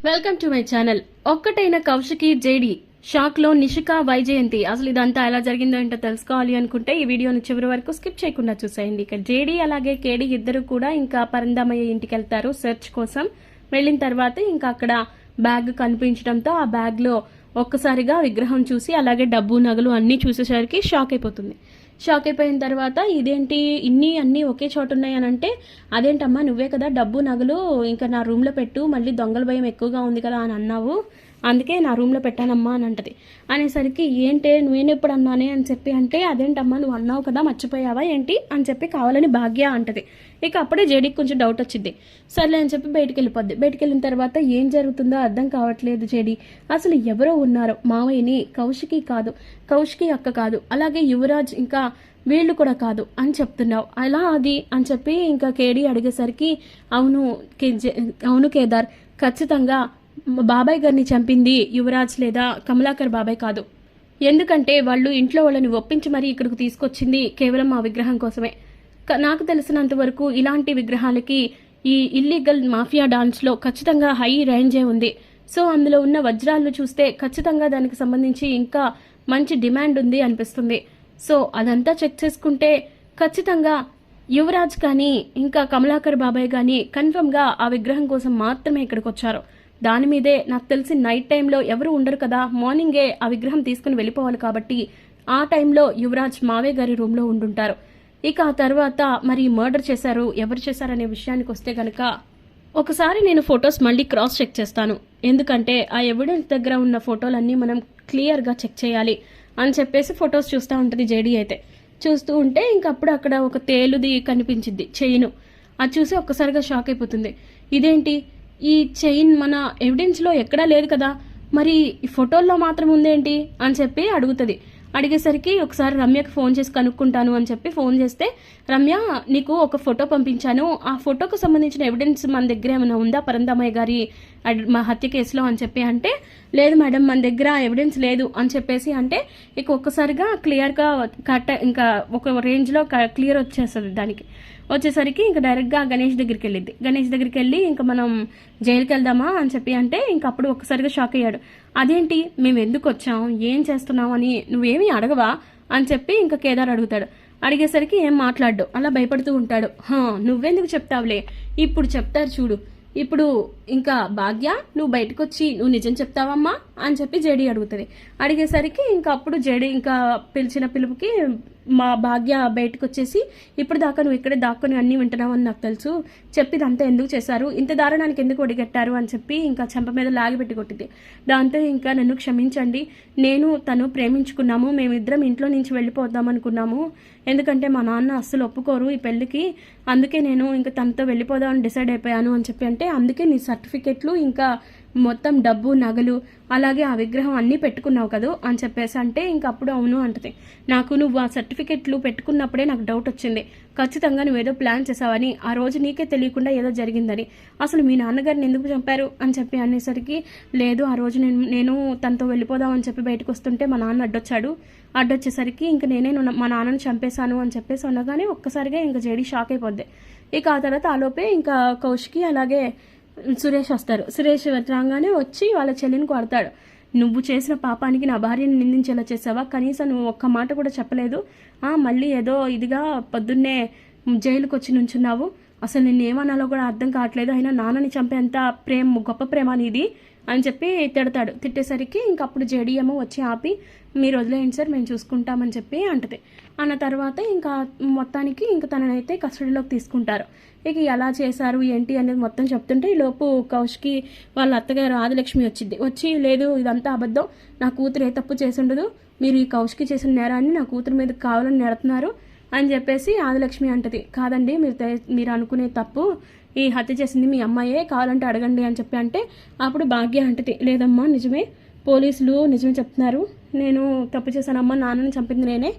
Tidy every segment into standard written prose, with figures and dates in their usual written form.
Welcome to my channel. ఒక్కటైన Kaushiki JD shock లో నిషిక వైజయంతి. అసలు ఇదంతా ఎలా జరిగిందో ఏంటో తెలుసుకోవాలి అనుకుంటే ఈ వీడియోని చివరి వరకు స్కిప్ చేయకుండా చూసేయండి. ఇక జేడి అలాగే కేడి ఇద్దరు కూడా ఇంకా పరందామయ్య ఇంటికి వెళ్తారు సెర్చ్ కోసం. వెళ్ళిన తర్వాత ఇంకా అక్కడ బ్యాగ్ కనిపించడంతో ఆ బ్యాగ్ లో ఒక్కసారిగా విగ్రహం చూసి అలాగే డబ్బు నగలు అన్నీ చూసేసరికి షాక్ అయిపోతుంది. షాక్ అయిపోయిన తర్వాత ఇదేంటి అన్నీ ఒకే చోట ఉన్నాయని అంటే, అదేంటమ్మా నువ్వే కదా డబ్బు నగలు ఇంకా నా రూమ్లో పెట్టు, మళ్ళీ దొంగల భయం ఎక్కువగా ఉంది కదా అని అన్నావు, అందుకే నా రూమ్లో పెట్టానమ్మా అని అంటది. అనేసరికి ఏంటే నేనెప్పుడు అన్నానే అని చెప్పి అంటే, అదేంటమ్మా నువ్వు అన్నావు కదా మర్చిపోయావా ఏంటి అని చెప్పి కావాలని భాగ్య అంటది. ఇక అప్పుడే జేడీకి కొంచెం డౌట్ వచ్చింది. సర్లే అని చెప్పి బయటికి వెళ్ళిపోద్ది. బయటికి వెళ్ళిన తర్వాత ఏం జరుగుతుందో అర్థం కావట్లేదు జేడీ. అసలు ఎవరో ఉన్నారు మావయ్యని, కౌశికి కాదు, కౌశికి అక్క కాదు, అలాగే యువరాజ్ ఇంకా వీళ్ళు కూడా కాదు అని చెప్తున్నావు, అలా అది అని చెప్పి ఇంకా కేడీ అడిగేసరికి అవును కేదార్, ఖచ్చితంగా బాబాయ్ గారిని చంపింది యువరాజ్ లేదా కమలాకర్ బాబాయ్ కాదు. ఎందుకంటే వాళ్ళు ఇంట్లో వాళ్ళని ఒప్పించి మరీ ఇక్కడికి తీసుకొచ్చింది కేవలం ఆ విగ్రహం కోసమే. నాకు తెలిసినంత వరకు ఇలాంటి విగ్రహాలకి ఈ ఇల్లీగల్ మాఫియా డాన్స్లో ఖచ్చితంగా హై రేంజే ఉంది. సో అందులో ఉన్న వజ్రాలను చూస్తే ఖచ్చితంగా దానికి సంబంధించి ఇంకా మంచి డిమాండ్ ఉంది అనిపిస్తుంది. సో అదంతా చెక్ చేసుకుంటే ఖచ్చితంగా యువరాజ్ కానీ ఇంకా కమలాకర్ బాబాయ్ కానీ కన్ఫర్మ్గా ఆ విగ్రహం కోసం మాత్రమే ఇక్కడికి వచ్చారు. దాని మీదే నాకు తెలిసి నైట్ టైంలో ఎవరు ఉండరు కదా, మార్నింగే ఆ విగ్రహం తీసుకుని వెళ్ళిపోవాలి కాబట్టి ఆ టైంలో యువరాజ్ మావయ్య గారి రూమ్లో ఉండుంటారు. ఇక ఆ తర్వాత మరి మర్డర్ చేశారు, ఎవరు చేశారనే విషయానికి వస్తే కనుక ఒకసారి నేను ఫొటోస్ మళ్ళీ క్రాస్ చెక్ చేస్తాను, ఎందుకంటే ఆ ఎవిడెన్స్ దగ్గర ఉన్న ఫోటోలన్నీ మనం క్లియర్గా చెక్ చేయాలి అని చెప్పేసి ఫొటోస్ చూస్తూ ఉంటుంది జేడీ. అయితే చూస్తూ ఉంటే ఇంకప్పుడు అక్కడ ఒక తేలుది కనిపించింది చైన్. అది చూసి ఒక్కసారిగా షాక్ అయిపోతుంది. ఇదేంటి ఈ చైన్ మన ఎవిడెన్స్లో ఎక్కడా లేదు కదా, మరి ఈ ఫోటోల్లో మాత్రం ఉందేంటి అని చెప్పి అడుగుతుంది. అడిగేసరికి ఒకసారి రమ్యకి ఫోన్ చేసి కనుక్కుంటాను అని చెప్పి ఫోన్ చేస్తే, రమ్య నీకు ఒక ఫోటో పంపించాను, ఆ ఫోటోకు సంబంధించిన ఎవిడెన్స్ మన దగ్గర ఏమైనా ఉందా పరందామయ్య గారి మా హత్య కేసులో అని చెప్పి అంటే, లేదు మేడం మన దగ్గర ఎవిడెన్స్ లేదు అని చెప్పేసి అంటే, ఇక ఒక్కసారిగా క్లియర్గా ఇంకా ఒక రేంజ్లో క్లియర్ వచ్చేస్తుంది. దానికి వచ్చేసరికి ఇంకా డైరెక్ట్గా గణేష్ దగ్గరికి వెళ్ళింది. గణేష్ దగ్గరికి వెళ్ళి ఇంకా మనం జైలుకి వెళ్దామా అని చెప్పి అంటే ఇంక అప్పుడు ఒక్కసారిగా షాక్ అయ్యాడు. అదేంటి మేము ఎందుకు వచ్చాం, ఏం చేస్తున్నావు అని నువ్వేమీ అడగవా అని చెప్పి ఇంకా కేదార్ అడుగుతాడు. అడిగేసరికి ఏం మాట్లాడు, అలా భయపడుతూ ఉంటాడు. నువ్వెందుకు చెప్తావులే, ఇప్పుడు చెప్తారు చూడు, ఇప్పుడు ఇంకా భాగ్య నువ్వు బయటకు వచ్చి నువ్వు నిజం చెప్తావమ్మా అని చెప్పి జేడీ అడుగుతుంది. అడిగేసరికి ఇంకా అప్పుడు జేడీ ఇంకా పిలిచిన పిలుపుకి మా భాగ్య బయటకు వచ్చేసి, ఇప్పుడు దాకా నువ్వు ఇక్కడే దాక్కుని అన్నీ వింటున్నావు అని నాకు తెలుసు, చెప్పిదంతా ఎందుకు చేశారు, ఇంత దారుణానికి ఎందుకు ఒడిగట్టారు అని చెప్పి ఇంకా చెంప మీద లాగిపెట్టి కొట్టింది. దాంతో ఇంకా నన్ను క్షమించండి, నేను తను ప్రేమించుకున్నాము, మేమిద్దరం ఇంట్లో నుంచి వెళ్ళిపోద్దాం అనుకున్నాము, ఎందుకంటే మా నాన్న అస్సలు ఒప్పుకోరు ఈ పెళ్ళికి, అందుకే నేను ఇంకా తనతో వెళ్ళిపోదామని డిసైడ్ అయిపోయాను అని చెప్పి అంటే, అందుకే నీ సర్టిఫికెట్లు ఇంకా మొత్తం డబ్బు నగలు అలాగే ఆ విగ్రహం అన్నీ పెట్టుకున్నావు కదా అని చెప్పేసి అంటే ఇంకప్పుడు అవును అంటది. నాకు నువ్వు ఆ సర్టిఫికెట్లు పెట్టుకున్నప్పుడే నాకు డౌట్ వచ్చింది, ఖచ్చితంగా నువ్వేదో ప్లాన్ చేసావని, ఆ రోజు నీకే తెలియకుండా ఏదో జరిగిందని, అసలు మీ నాన్నగారిని ఎందుకు చంపారు అని చెప్పి అనేసరికి, లేదు ఆ రోజు నేను తనతో వెళ్ళిపోదామని చెప్పి బయటకు వస్తుంటే మా నాన్న అడ్డొచ్చేసరికి ఇంక నేనే మా నాన్నని చంపేశాను అని చెప్పేసి అనగానే ఒక్కసారిగా ఇంకా జేడీ షాక్ అయిపోద్ది. ఇక ఆ తర్వాత ఆలోపే ఇంకా కౌశికి అలాగే సురేష్ వస్తారు. సురేష్ రాగానే వచ్చి వాళ్ళ చెల్లిని కొడతాడు. నువ్వు చేసిన పాపానికి నా భార్యని నిందించేలా చేసావా, కనీసం నువ్వు ఒక్క మాట కూడా చెప్పలేదు, మళ్ళీ ఏదో ఇదిగా పొద్దున్నే జైలుకి వచ్చి నుంచున్నావు, అసలు నిన్ను ఏమన్నాలో కూడా అర్థం కావట్లేదు, అయినా నాన్నని చంపేంత గొప్ప ప్రేమ నీది అని చెప్పి తిడతాడు. తిట్టేసరికి ఇంకప్పుడు జేడీ ఏమో వచ్చి ఆపి, మీరు వదిలేయండి సార్ మేము చూసుకుంటామని చెప్పి అంటది. అన్న తర్వాత ఇంకా మొత్తానికి ఇంకా తననైతే కస్టడీలోకి తీసుకుంటారు. ఇక ఎలా చేశారు ఏంటి అనేది మొత్తం చెప్తుంటే ఈలోపు కౌశికి వాళ్ళ అత్తగారు ఆదిలక్ష్మి వచ్చి, లేదు ఇదంతా అబద్ధం, నా కూతురు ఏ తప్పు చేసి ఉండదు, మీరు ఈ కౌశికి చేసిన నేరాన్ని నా కూతురు మీద కావాలని నెడుతున్నారు అని చెప్పేసి ఆదిలక్ష్మి అంటది. కాదండి మీరు అనుకునే తప్పు, ఈ హత్య చేసింది మీ అమ్మాయే, కావాలంటే అడగండి అని చెప్పి అంటే అప్పుడు భాగ్య అంటది, లేదమ్మా నిజమే, పోలీసులు నిజమే చెప్తున్నారు, నేను తప్పు చేశానమ్మా, నాన్నని చంపింది నేనే,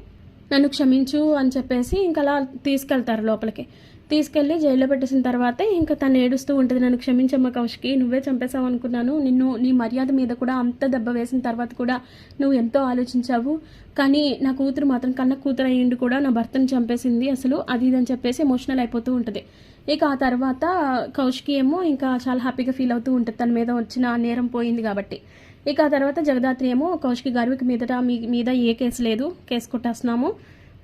నన్ను క్షమించు అని చెప్పేసి ఇంకా అలా తీసుకెళ్తారు లోపలికి. తీసుకెళ్ళి జైల్లో పెట్టేసిన తర్వాత ఇంకా తను ఏడుస్తూ ఉంటుంది, నన్ను క్షమించమ్మ కౌశికి, నువ్వే చంపేశావు అనుకున్నాను, నీ మర్యాద మీద కూడా అంత దెబ్బ వేసిన తర్వాత కూడా నువ్వు ఎంతో ఆలోచించావు, కానీ నా కూతురు మాత్రం కన్న కూతురు అయ్యిండు కూడా నా భర్తను చంపేసింది అసలు అది ఇది అని చెప్పేసి ఎమోషనల్ అయిపోతూ ఉంటుంది. ఇక ఆ తర్వాత కౌశికి ఏమో ఇంకా చాలా హ్యాపీగా ఫీల్ అవుతూ ఉంటుంది, తన మీద వచ్చిన నేరం పోయింది కాబట్టి. ఇక ఆ తర్వాత జగదాత్రి ఏమో కౌశికి గారు మీదట మీ మీద ఏ కేసు లేదు, కేసు కొట్టేస్తున్నాము,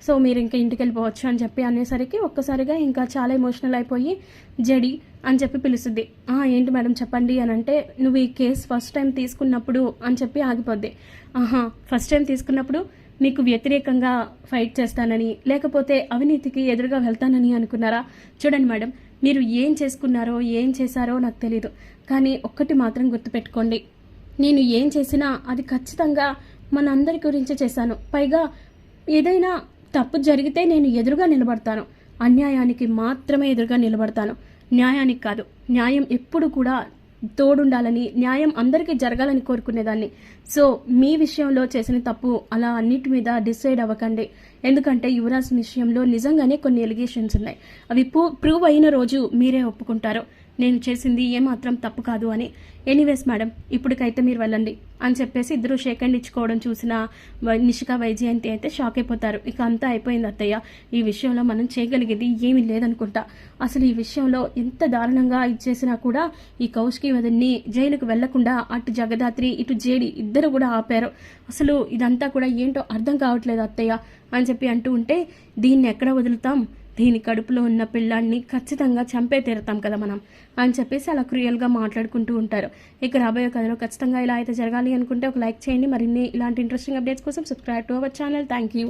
సో మీరు ఇంకా ఇంటికి వెళ్ళిపోవచ్చు అని చెప్పి అనేసరికి ఒక్కసారిగా ఇంకా చాలా ఎమోషనల్ అయిపోయి జడి అని చెప్పి పిలుస్తుంది. ఏంటి మేడం చెప్పండి అని అంటే, నువ్వు ఈ కేసు ఫస్ట్ టైం తీసుకున్నప్పుడు అని చెప్పి ఆగిపోద్ది. ఫస్ట్ టైం తీసుకున్నప్పుడు మీకు వ్యతిరేకంగా ఫైట్ చేస్తానని, లేకపోతే అవినీతికి ఎదురుగా వెళ్తానని అనుకున్నారా? చూడండి మేడం, మీరు ఏం చేసుకున్నారో ఏం చేశారో నాకు తెలీదు, కానీ ఒక్కటి మాత్రం గుర్తుపెట్టుకోండి, నేను ఏం చేసినా అది ఖచ్చితంగా మనందరి గురించి చేశాను. పైగా ఏదైనా తప్పు జరిగితే నేను ఎదురుగా నిలబడతాను, అన్యాయానికి మాత్రమే ఎదురుగా నిలబడతాను, న్యాయానికి కాదు. న్యాయం ఎప్పుడు కూడా తోడుండాలని, న్యాయం అందరికీ జరగాలని కోరుకునేదాన్ని. సో మీ విషయంలో చేసిన తప్పు అలా అన్నిటి మీద డిసైడ్ అవ్వకండి, ఎందుకంటే యువరాజ్ విషయంలో నిజంగానే కొన్ని ఎలిగేషన్స్ ఉన్నాయి, అవి ప్రూవ్ అయిన రోజు మీరే ఒప్పుకుంటారు నేను చేసింది ఏమాత్రం తప్పు కాదు అని. ఎనీవేస్ మేడం, ఇప్పటికైతే మీరు వెళ్ళండి అని చెప్పేసి ఇద్దరు షేక్ హ్యాండ్ ఇచ్చుకోవడం చూసిన నిషిక వైజయంతి అయితే షాక్ అయిపోతారు. ఇక అంతా అయిపోయింది అత్తయ్య, ఈ విషయంలో మనం చేయగలిగేది ఏమీ లేదనుకుంటా. అసలు ఈ విషయంలో ఎంత దారుణంగా ఇచ్చేసినా కూడా ఈ కౌశికి వదిన్ని జైలుకు వెళ్లకుండా అటు జగదాత్రి ఇటు జేడి ఇద్దరు కూడా ఆపారు. అసలు ఇదంతా కూడా ఏంటో అర్థం కావట్లేదు అత్తయ్య అని చెప్పి అంటూ ఉంటే, దీన్ని ఎక్కడ వదులుతాం, దీని కడుపులో ఉన్న పిల్లాన్ని ఖచ్చితంగా చంపే తీరుతాం కదా మనం అని చెప్పేసి అలా క్రూయల్గా మాట్లాడుకుంటూ ఉంటారు. ఇక రాబోయే కథలో ఖచ్చితంగా ఇలా అయితే జరగాలి అనుకుంటే ఒక లైక్ చేయండి. మరిన్ని ఇలాంటి ఇంట్రెస్టింగ్ అప్డేట్స్ కోసం subscribe to our channel. Thank you.